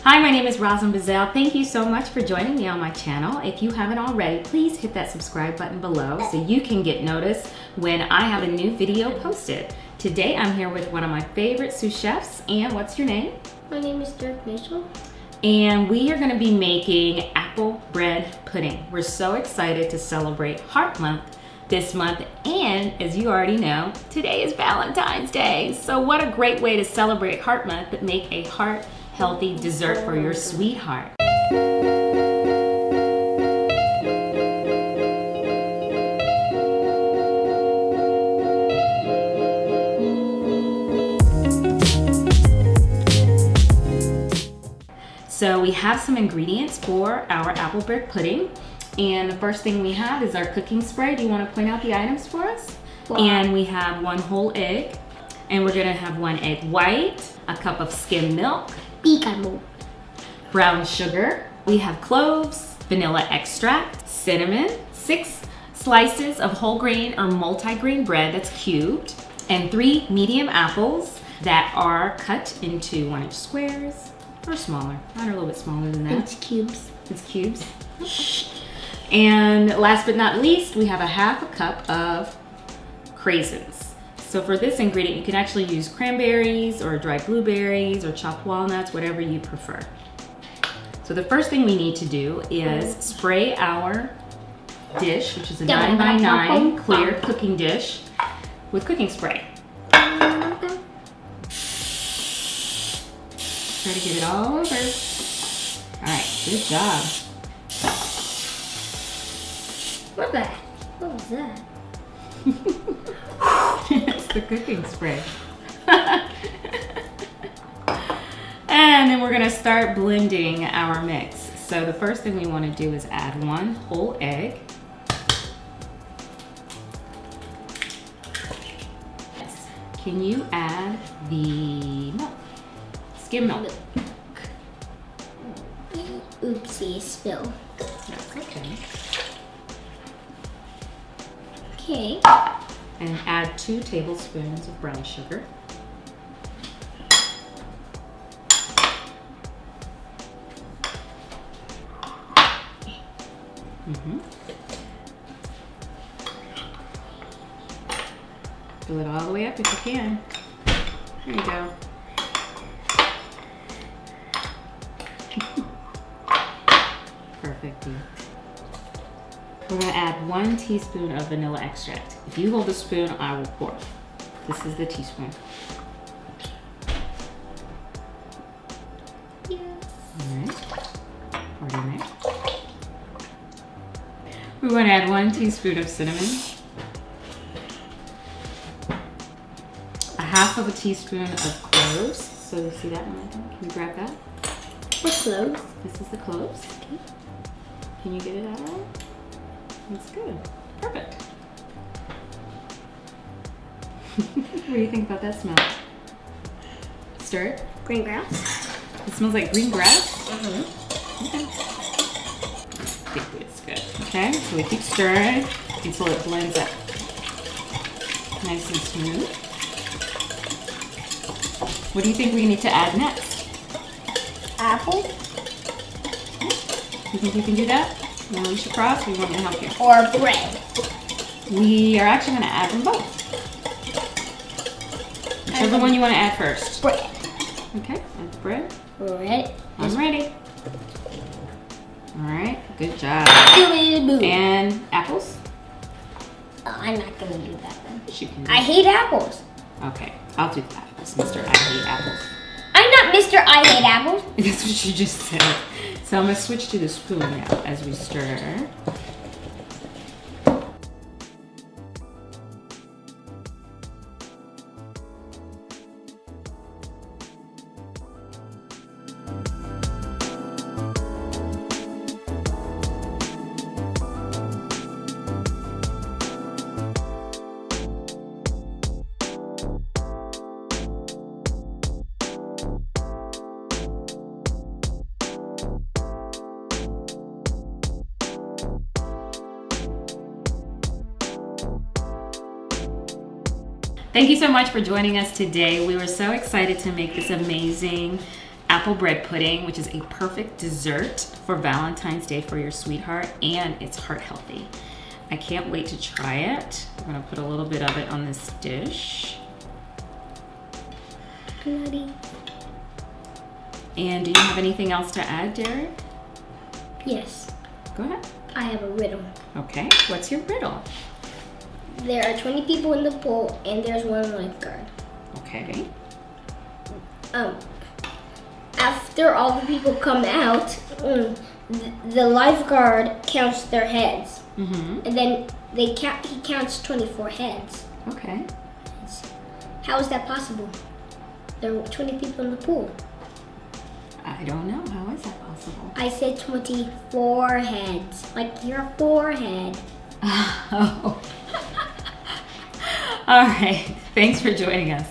Hi, my name is RoslynBazzelle. Thank you so much for joining me on my channel. If you haven't already, please hit that subscribe button below so you can get noticed when I have a new video posted. Today I'm here with one of my favorite sous chefs. And what's your name? My name is Bazzelle. And we are going to be making apple bread pudding. We're so excited to celebrate Heart Month this month, and as you already know, today is Valentine's Day. So what a great way to celebrate Heart Month, but make a heart healthy dessert for your sweetheart. So we have some ingredients for our apple bread pudding. And the first thing we have is our cooking spray. Do you want to point out the items for us? Wow. And we have 1 whole egg. And we're gonna have 1 egg white, a cup of skim milk, brown sugar. We have cloves, vanilla extract, cinnamon, 6 slices of whole grain or multi-grain bread that's cubed, and 3 medium apples that are cut into 1-inch squares or smaller. Mine are a little bit smaller than that. It's cubes. It's cubes. And last but not least, we have a 1/2 cup of craisins. So for this ingredient, you can actually use cranberries or dried blueberries or chopped walnuts, whatever you prefer. So the first thing we need to do is spray our dish, which is a 9x9 clear cooking dish, with cooking spray. Try to get it all over. All right, good job. What was that? It's the cooking spray. And then we're gonna start blending our mix. So the first thing we wanna do is add 1 whole egg. Yes. Can you add the milk? Skim milk. Oopsie, spill. That's okay. Okay. And add 2 tablespoons of brown sugar. Fill it all the way up if you can. There you go. Perfect. We're gonna add 1 teaspoon of vanilla extract. If you hold the spoon, I will pour. This is the teaspoon. Yes. All right, pour it in there. We want to add 1 teaspoon of cinnamon, 1/2 teaspoon of cloves. So you see that one? Can you grab that? What cloves? This is the cloves. Okay. Can you get it out? That's good. Perfect. What do you think about that smell? Stir it. Green grass. It smells like green grass? Mm-hmm. Okay. I think it's good. Okay, so we keep stirring until it blends up nice and smooth. What do you think we need to add next? Apple. You think you can do that? You want to reach across, or you want me to help you? Or bread. We are actually going to add them both. Whichever one you want to add first. Bread. Okay, add the bread. Bread. I'm ready. All right, good job. Boom. And apples? Oh, I'm not gonna do that then. Yes, you can do I hate apples. Okay, I'll do the apples, Mr. I hate apples. I'm not Mr. I hate apples. That's what you just said. So I'm gonna switch to the spoon now as we stir. Thank you so much for joining us today. We were so excited to make this amazing apple bread pudding, which is a perfect dessert for Valentine's Day for your sweetheart, and it's heart healthy. I can't wait to try it. I'm gonna put a little bit of it on this dish. Bloody. And do you have anything else to add, Derek? Yes, Go ahead. I have a riddle. Okay, what's your riddle? There are 20 people in the pool, and there's one lifeguard. Okay. After all the people come out, the lifeguard counts their heads, Mm-hmm. and then he counts 24 heads. Okay. How is that possible? There were 20 people in the pool. I don't know. How is that possible? I said 24 heads, like your forehead. Oh. All right. Thanks for joining us.